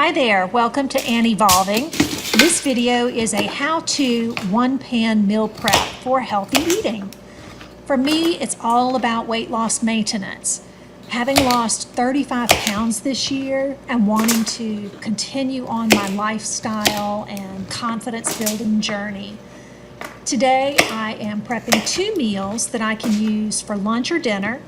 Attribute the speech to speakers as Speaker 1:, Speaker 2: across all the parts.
Speaker 1: Hi there, welcome to Ann Evolving. This video is a how-to one-pan meal prep for healthy eating. For me, it's all about weight loss maintenance. Having lost 35 pounds this year and wanting to continue on my lifestyle and confidence building journey. Today, I am prepping 2 meals that I can use for lunch or dinner.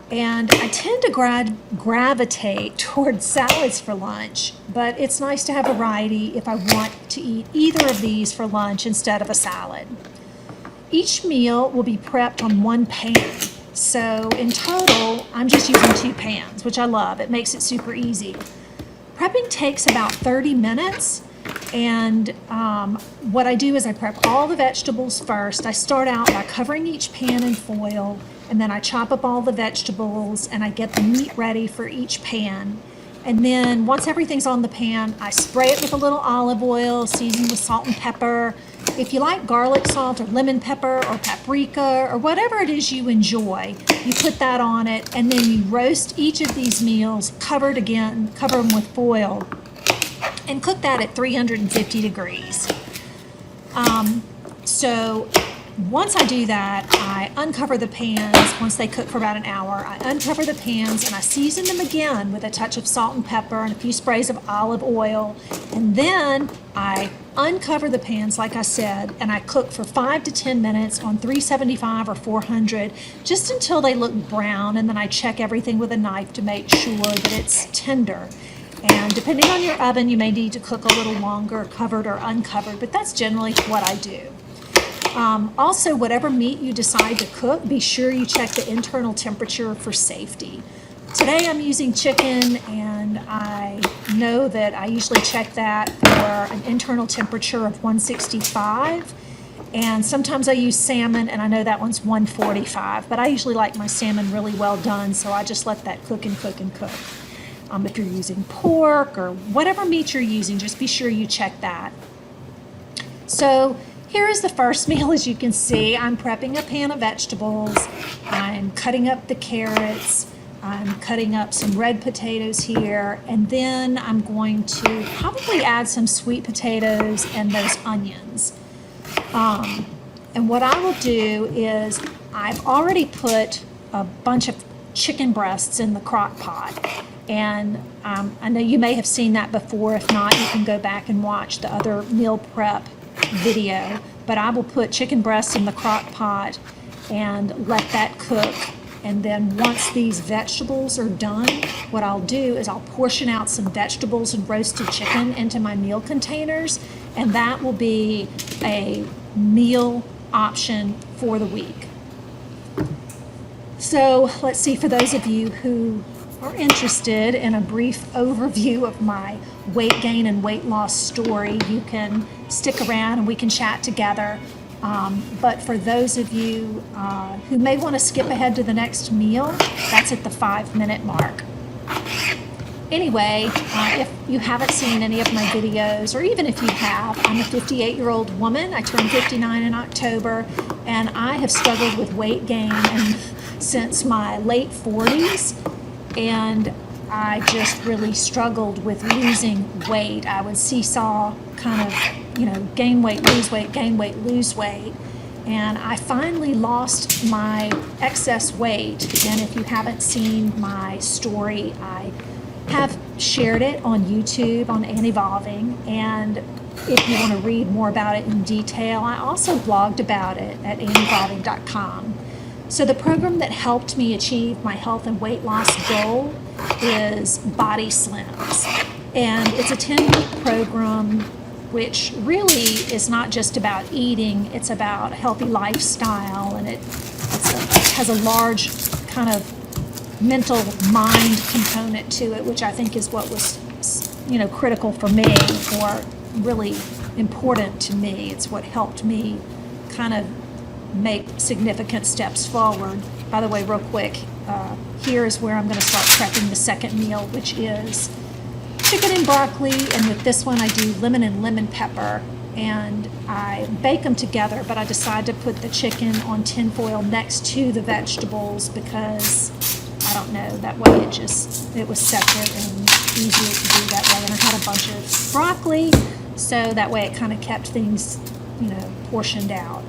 Speaker 1: And I tend to gravitate towards salads for lunch, but it's nice to have variety if I want to eat either of these for lunch instead of a salad. Each meal will be prepped on one pan. So in total, I'm just using 2 pans, which I love. It makes it super easy. Prepping takes about 30 minutes. And what I do is I prep all the vegetables first. I start out by covering each pan in foil, and then I chop up all the vegetables and I get the meat ready for each pan. And then once everything's on the pan, I spray it with a little olive oil, seasoned with salt and pepper. If you like garlic salt or lemon pepper or paprika or whatever it is you enjoy, you put that on it, and then you roast each of these meals, cover them with foil, and cook that at 350 degrees. So once I do that, I uncover the pans. Once they cook for about an hour, I uncover the pans and I season them again with a touch of salt and pepper and a few sprays of olive oil. And then I uncover the pans, like I said, and I cook for 5 to 10 minutes on 375 or 400, just until they look brown. And then I check everything with a knife to make sure that it's tender. And depending on your oven, you may need to cook a little longer, covered or uncovered, but that's generally what I do. Also, whatever meat you decide to cook, be sure you check the internal temperature for safety. Today I'm using chicken, and I know that I usually check that for an internal temperature of 165. And sometimes I use salmon, and I know that one's 145, but I usually like my salmon really well done, so I just let that cook and cook and cook. If you're using pork or whatever meat you're using, just be sure you check that. So here is the first meal. As you can see, I'm prepping a pan of vegetables. I'm cutting up the carrots. I'm cutting up some red potatoes here. And then I'm going to probably add some sweet potatoes and those onions. And what I will do is I've already put a bunch of chicken breasts in the crock pot. And I know you may have seen that before. If not, you can go back and watch the other meal prep video. But I will put chicken breasts in the crock pot and let that cook. And then once these vegetables are done, what I'll do is I'll portion out some vegetables and roasted chicken into my meal containers. And that will be a meal option for the week. So let's see, for those of you who are interested in a brief overview of my weight gain and weight loss story, you can stick around and we can chat together. But for those of you who may want to skip ahead to the next meal, that's at the 5-minute mark. Anyway, if you haven't seen any of my videos, or even if you have, I'm a 58-year-old woman. I turned 59 in October, and I have struggled with weight gain since my late 40s. And I just really struggled with losing weight. I would seesaw kind of, gain weight, lose weight, gain weight, lose weight. And I finally lost my excess weight. And if you haven't seen my story, I have shared it on YouTube on Ann Evolving. And if you want to read more about it in detail, I also blogged about it at annevolving.com. So the program that helped me achieve my health and weight loss goal is Body Slims. And it's a 10-week program which really is not just about eating, it's about a healthy lifestyle, and it has a large kind of mental mind component to it, which I think is what was critical for me, or really important to me. It's what helped me kind of make significant steps forward. By the way, real quick, here is where I'm going to start prepping the second meal, which is chicken and broccoli. And with this one, I do lemon and lemon pepper, and I bake them together, but I decided to put the chicken on tin foil next to the vegetables because, I don't know, that way it was separate and easier to do that way. And I had a bunch of broccoli, so that way it kind of kept things, portioned out.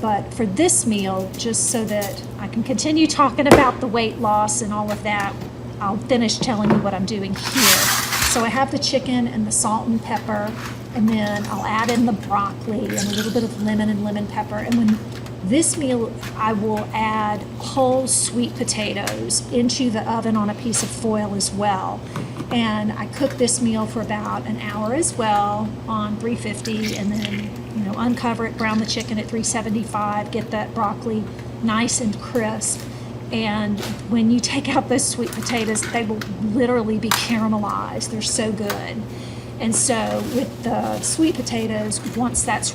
Speaker 1: But for this meal, just so that I can continue talking about the weight loss and all of that, I'll finish telling you what I'm doing here. So I have the chicken and the salt and pepper, and then I'll add in the broccoli and a little bit of lemon and lemon pepper. And when this meal, I will add whole sweet potatoes into the oven on a piece of foil as well. And I cook this meal for about an hour as well on 350, and then uncover it, brown the chicken at 375, get that broccoli nice and crisp. And when you take out those sweet potatoes, they will literally be caramelized. They're so good. And so with the sweet potatoes, once this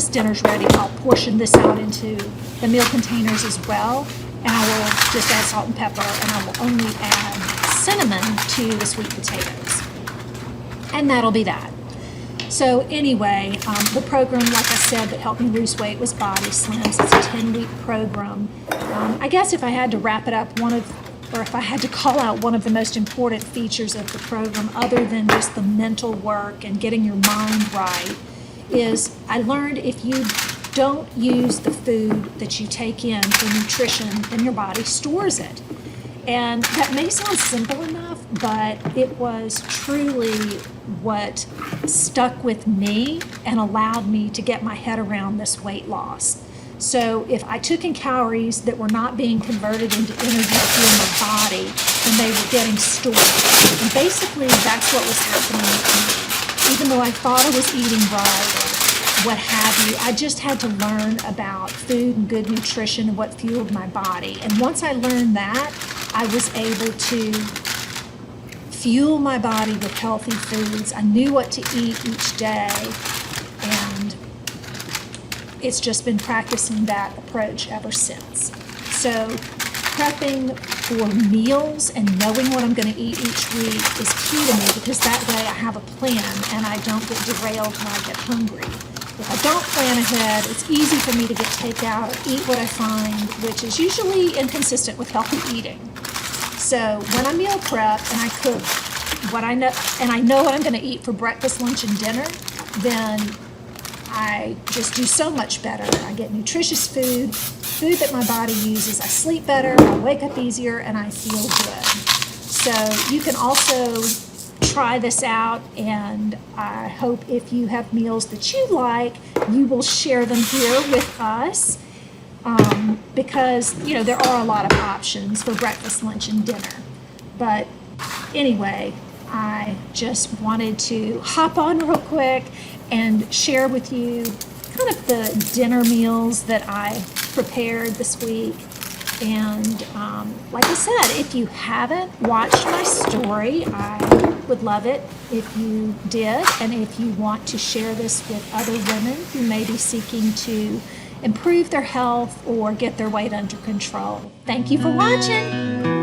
Speaker 1: dinner's ready, I'll portion this out into the meal containers as well. And I will just add salt and pepper, and I will only add cinnamon to the sweet potatoes. And that'll be that. So anyway, the program, like I said, that helped me lose weight was Body Slims. It's a 10-week program. I guess if I had to wrap it up, if I had to call out one of the most important features of the program, other than just the mental work and getting your mind right, is I learned if you don't use the food that you take in for nutrition, then your body stores it. And that may sound simple enough, but it was truly what stuck with me and allowed me to get my head around this weight loss. So if I took in calories that were not being converted into energy to fuel my body, then they were getting stored. And basically that's what was happening with me. Even though I thought I was eating right or what have you, I just had to learn about food and good nutrition and what fueled my body. And once I learned that, I was able to fuel my body with healthy foods. I knew what to eat each day, and it's just been practicing that approach ever since. So prepping for meals and knowing what I'm going to eat each week is key to me, because that way I have a plan and I don't get derailed when I get hungry. If I don't plan ahead, it's easy for me to get takeout or eat what I find, which is usually inconsistent with healthy eating. So when I meal prep and I cook what I know, and I know what I'm going to eat for breakfast, lunch, and dinner, then I just do so much better. I get nutritious food that my body uses. I sleep better, I wake up easier, and I feel good. So you can also try this out, and I hope if you have meals that you like, you will share them here with us. Because, there are a lot of options for breakfast, lunch, and dinner. But anyway, I just wanted to hop on real quick and share with you kind of the dinner meals that I prepared this week. And like I said, if you haven't watched my story, I would love it if you did. And if you want to share this with other women who may be seeking to improve their health or get their weight under control. Thank you for watching.